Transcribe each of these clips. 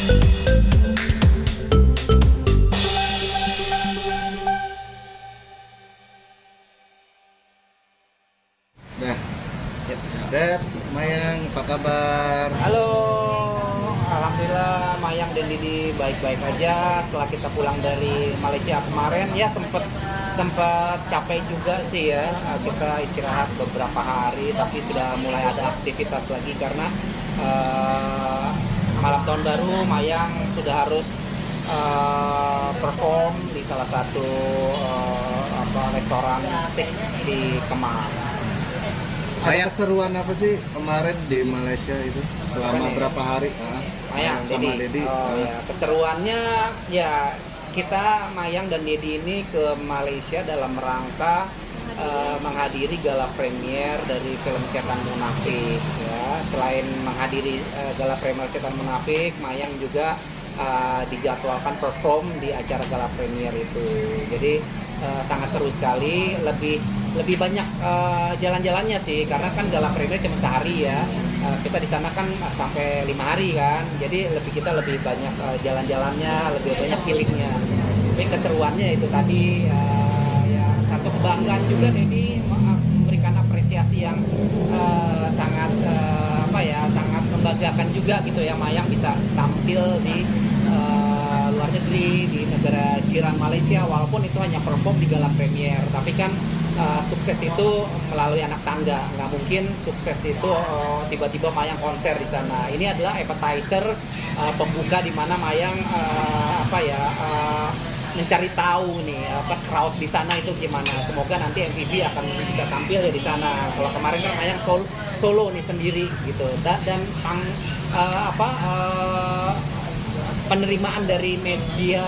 Dah. Dad, Mayang, apa kabar? Halo, alhamdulillah Mayang dan Didi baik-baik aja. Setelah kita pulang dari Malaysia kemarin, ya sempet capek juga sih ya. Kita istirahat beberapa hari, tapi sudah mulai ada aktivitas lagi karena malam tahun baru Mayang sudah harus perform di salah satu restoran steak di Kemang. Ada keseruan apa sih kemarin di Malaysia itu? Selama berapa hari? Mayang, sama Dedi. Dedi. Ya, keseruannya ya kita Mayang dan Dedi ini ke Malaysia dalam rangka menghadiri gala premier dari film Setan Munafik. Ya, selain menghadiri gala premier Setan Munafik, Mayang juga dijadwalkan perform di acara gala premier itu. Jadi sangat seru sekali, lebih banyak jalan-jalannya sih, karena kan gala premier cuma sehari ya. Kita di sana kan sampai 5 hari kan, jadi kita lebih banyak jalan-jalannya, lebih banyak feelingnya. Tapi keseruannya itu tadi ya satu kebanggaan juga, Dedi memberikan apresiasi yang sangat sangat membanggakan juga gitu ya. Mayang bisa tampil di luar negeri, di negara jiran Malaysia, walaupun itu hanya perform di gala premier, tapi kan sukses itu melalui anak tangga. Nggak mungkin sukses itu tiba-tiba Mayang konser di sana. Ini adalah appetizer, pembuka di mana Mayang mencari tahu nih crowd di sana itu gimana. Semoga nanti MVB akan bisa tampil ya di sana. Kalau kemarin kan Mayang solo nih sendiri gitu. Dan penerimaan dari media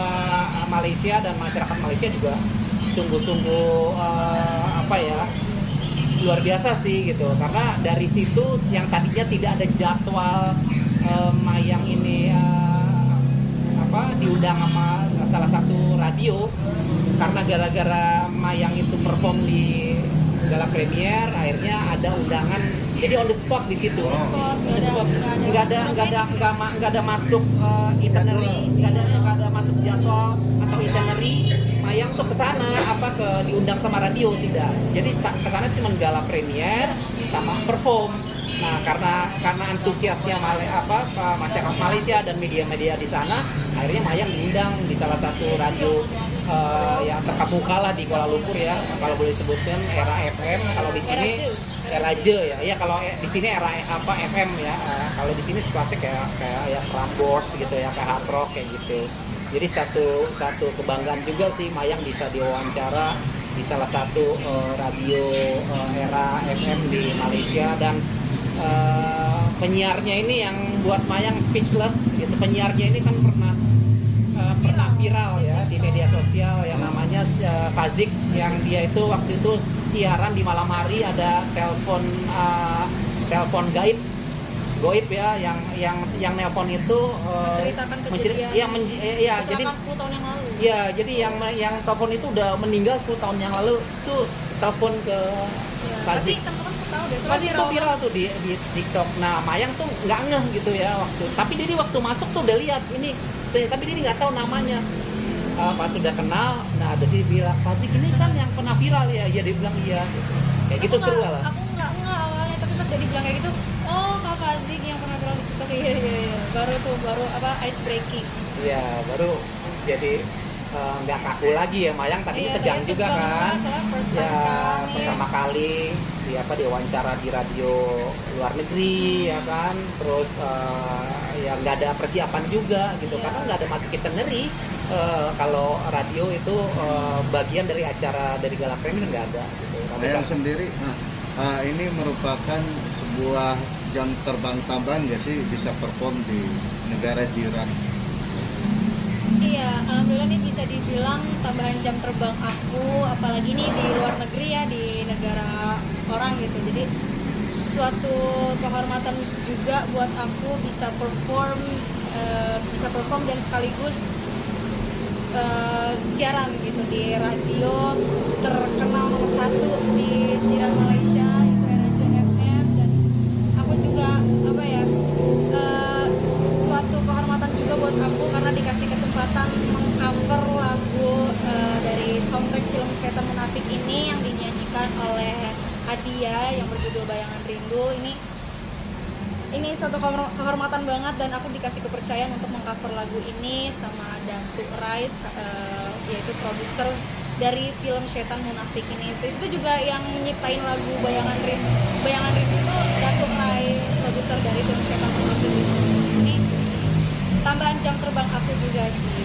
Malaysia dan masyarakat Malaysia juga sungguh-sungguh luar biasa sih gitu, karena dari situ yang tadinya tidak ada jadwal Mayang ini diundang sama salah satu radio, karena gara-gara Mayang itu perform di gala premier, akhirnya ada undangan, jadi on the spot di situ. Nggak ada masuk itinerary, nggak ada masuk jadwal atau itinerary. Mayang tuh kesana diundang sama radio, tidak. Jadi kesana cuma gala premier sama perform. Nah, karena antusiasnya masyarakat Malaysia dan media-media di sana, akhirnya Mayang diundang di salah satu radio yang terkemuka lah di Kuala Lumpur ya, kalau boleh disebutkan Era FM. Kalau di sini Era J ya. Iya, kalau di sini Era FM ya. Kalau di sini kelasnya kayak ya Prambors gitu ya, kayak Hard Rock kayak gitu. Jadi satu kebanggaan juga sih Mayang bisa diwawancara di salah satu radio Era FM di Malaysia, dan penyiarnya ini yang buat Mayang speechless gitu. Penyiarnya ini kan pernah viral ya di media sosial, yang namanya Fazik, yang dia itu waktu itu siaran di malam hari, ada telepon goib ya, yang nelpon itu menceritakan kejadian jadi 10 tahun yang lalu. Ya, jadi yang telepon itu udah meninggal 10 tahun yang lalu. Itu telepon ke Fazik. Teman-teman tahu deh. Pasti itu viral tuh di TikTok. Nah, Mayang tuh nggak ngeh gitu ya waktu. Tapi dia waktu masuk tuh udah lihat ini, tapi dia nggak tahu namanya. Pas sudah kenal, nah jadi bilang, Fazik ini kan yang pernah viral ya. Ya, dia bilang iya. Gitu. Kayak gitu seru lah. Aku nggak awalnya, tapi pas Dedi bilang kayak gitu, oh Kak Fazik yang pernah viral di TikTok, iya. Baru ice breaking. Iya, baru jadi nggak kaku lagi ya. Mayang tadinya tegang juga kan. Pertama kali diwawancara di radio luar negeri ya kan. Terus ya nggak ada persiapan juga gitu, karena nggak ada masuk itinerary. Kalau radio itu bagian dari acara dari gala premier nggak ada gitu. Mayang sendiri ini merupakan sebuah jam terbang tambahan nggak sih, bisa perform di negara jiran? Iya, alhamdulillah nih bisa dibilang tambahan jam terbang aku, apalagi nih di luar negeri ya, di negara orang gitu. Jadi suatu kehormatan juga buat aku bisa perform dan sekaligus siaran gitu di radio terkenal nomor 1 di jiran Malaysia, yaitu Era JFM. Dan aku juga suatu kehormatan juga buat suatu kehormatan banget, dan aku dikasih kepercayaan untuk mengcover lagu ini sama Datuk Rais, yaitu produser dari film Setan Munafik ini. Itu juga yang nyiptain lagu Bayangan Rindu. Bayangan Rindu itu Datuk Rais, produser dari film Setan Munafik ini. Tambahan jam terbang aku juga sih.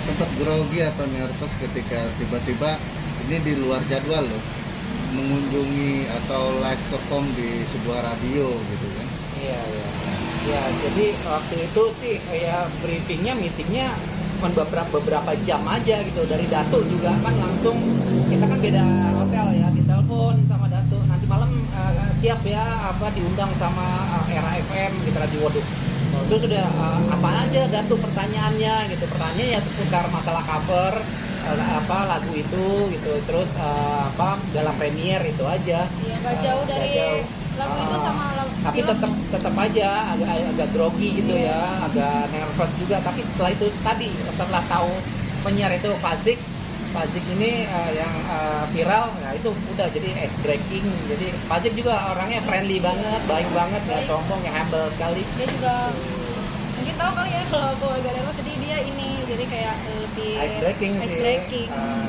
Sempat grogi atau nervous ketika tiba-tiba ini di luar jadwal loh, mengunjungi atau live perform di sebuah radio gitu kan? Iya, iya. Ya, jadi waktu itu sih ya briefingnya, meetingnya cuma beberapa jam aja gitu. Dari Datuk juga kan langsung, kita kan beda hotel ya, ditelepon sama Datuk, nanti malam siap ya apa diundang sama Era FM gitu, radio. Waduh, itu sudah apa aja Datuk pertanyaannya gitu. Pertanyaannya ya seputar masalah cover apa lagu itu gitu, terus apa gala premier itu aja. Iya, nggak jauh dari jauh. lagu itu sama lagu Tapi film. tetap aja agak grogi gitu ya, agak nervous juga. Tapi setelah itu tadi, setelah tahu penyiar itu Fazik ini yang viral, nah itu udah jadi ice breaking. Jadi Fazik juga orangnya friendly banget, baik banget, nggak sombong, yang humble sekali. Dia juga mungkin tahu kali ya kalau aku agak nervous, jadi dia ini jadi kayak lebih Ice breaking sih.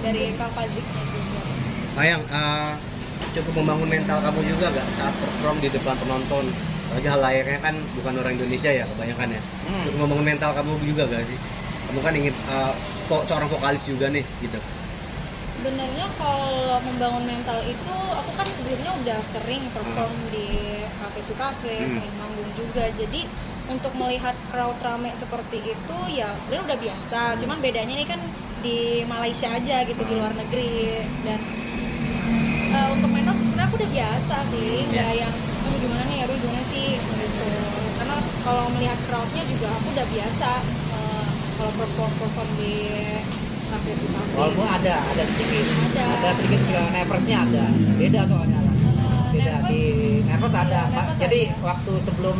dari Kak Faziknya juga. Mayang, cukup membangun mental kamu juga gak saat perform di depan penonton? Lagi hal layaknya kan bukan orang Indonesia ya kebanyakan ya. Cukup membangun mental kamu juga gak sih? Kamu kan ingin kok seorang vokalis juga nih gitu. Sebenarnya kalau membangun mental itu, aku kan sebelumnya udah sering perform di cafe to cafe, sering manggung juga. Jadi untuk melihat crowd rame seperti itu ya sebenarnya udah biasa. Cuman bedanya ini kan di Malaysia aja gitu, di luar negeri. Dan untuk mental sebenarnya aku udah biasa sih, nggak yang gimana nih, aduh gimana sih gitu. Karena kalau melihat crowdnya juga aku udah biasa kalau perform di cafe to cafe. Walaupun ada sedikit, Ada. sedikit nervousnya ada. Beda soalnya kan. Beda Nervous. di nervous ada. Nervous Jadi ada. waktu sebelum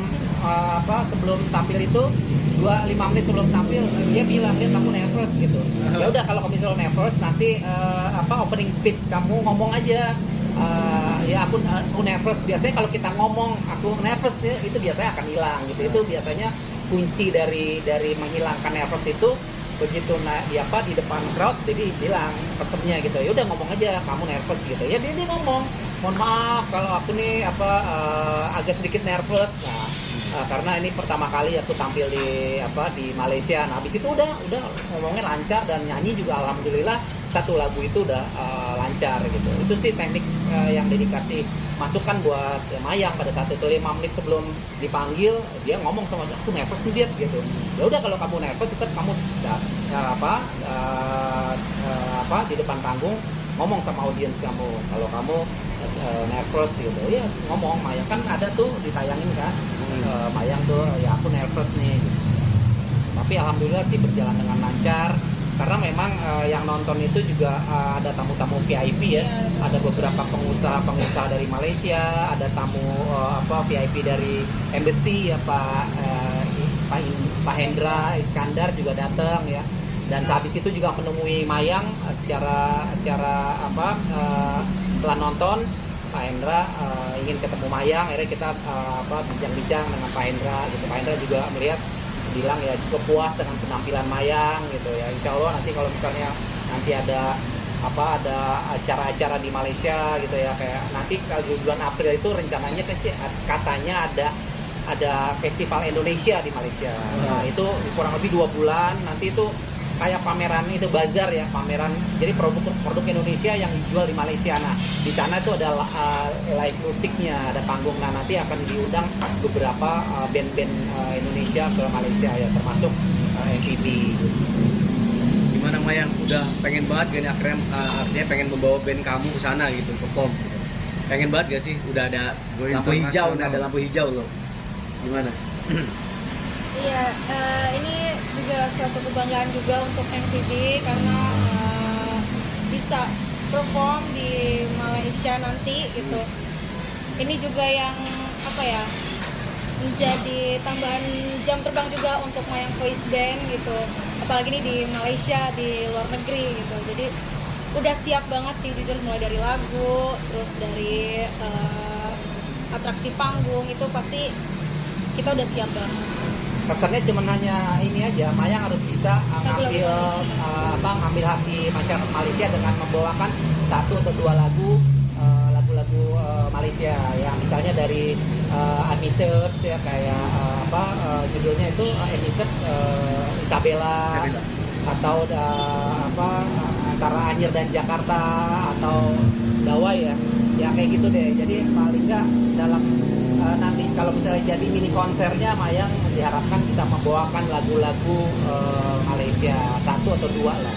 sebelum tampil itu 5 menit sebelum tampil dia bilang dia kamu nervous gitu. Ya udah kalau kamu misalnya nervous nanti opening speech kamu ngomong aja. Ya aku nervous. Biasanya kalau kita ngomong aku nervous itu biasanya akan hilang gitu. Itu biasanya kunci dari menghilangkan nervous itu. Begitu di depan crowd, jadi bilang pesennya gitu, ya udah ngomong aja kamu nervous gitu. Ya dia ngomong, mohon maaf kalau aku nih agak sedikit nervous. Karena ini pertama kali aku tampil di Malaysia. Nah habis itu udah ngomongnya lancar, dan nyanyi juga alhamdulillah satu lagu itu udah lancar gitu. Itu sih teknik yang dikasih masukan buat Mayang pada saat itu. 5 menit sebelum dipanggil dia ngomong sama aku nervous nih gitu. Ya udah kalau kamu nervous tetap kamu di depan panggung ngomong sama audiens kamu. Kalau kamu nervous gitu ya ngomong. Mayang kan ada tuh ditayangin kan. Mayang tuh ya aku nervous nih gitu. Tapi alhamdulillah sih berjalan dengan lancar. Karena memang yang nonton itu juga ada tamu-tamu VIP ya. Ada beberapa pengusaha dari Malaysia, ada tamu VIP dari embassy ya, Pak Hendra Iskandar juga datang ya. Dan sehabis itu juga menemui Mayang secara setelah nonton Pak Hendra ingin ketemu Mayang, akhirnya kita bincang-bincang dengan Pak Hendra gitu. Pak Hendra juga melihat, bilang ya cukup puas dengan penampilan Mayang gitu ya. Insya Allah nanti kalau misalnya nanti ada acara-acara di Malaysia gitu ya, kayak nanti kalau di bulan April itu rencananya katanya ada festival Indonesia di Malaysia. Nah itu kurang lebih 2 bulan nanti itu kayak pameran itu, bazar ya, pameran jadi produk Indonesia yang dijual di Malaysia. Nah di sana itu ada live musiknya, ada panggung. Nah nanti akan diundang beberapa band-band Indonesia ke Malaysia ya, termasuk MPB. Gimana Mayang, udah pengen banget gak nih artinya pengen membawa band kamu ke sana gitu, perform gitu. Pengen banget gak sih? Udah ada Go lampu hijau, internasional. ada lampu hijau loh. Gimana? Iya, ini juga suatu kebanggaan juga untuk MVD karena bisa perform di Malaysia nanti gitu. Ini juga yang menjadi tambahan jam terbang juga untuk Mayang Voice Band gitu. Apalagi ini di Malaysia, di luar negeri gitu. Jadi udah siap banget sih jujur, mulai dari lagu, terus dari atraksi panggung itu pasti kita udah siap banget. Kesannya cuma hanya ini aja, Mayang harus bisa Lagu-lagu ngambil hati masyarakat Malaysia dengan membawakan satu atau dua lagu-lagu Malaysia ya, misalnya dari Anisert ya, kayak judulnya itu Anisert, Isabella, atau antara Anyer dan Jakarta, atau Gawai ya kayak gitu deh. Jadi paling nggak dalam nanti kalau misalnya jadi mini konsernya, Mayang diharapkan bisa membawakan lagu-lagu Malaysia satu atau dua lah.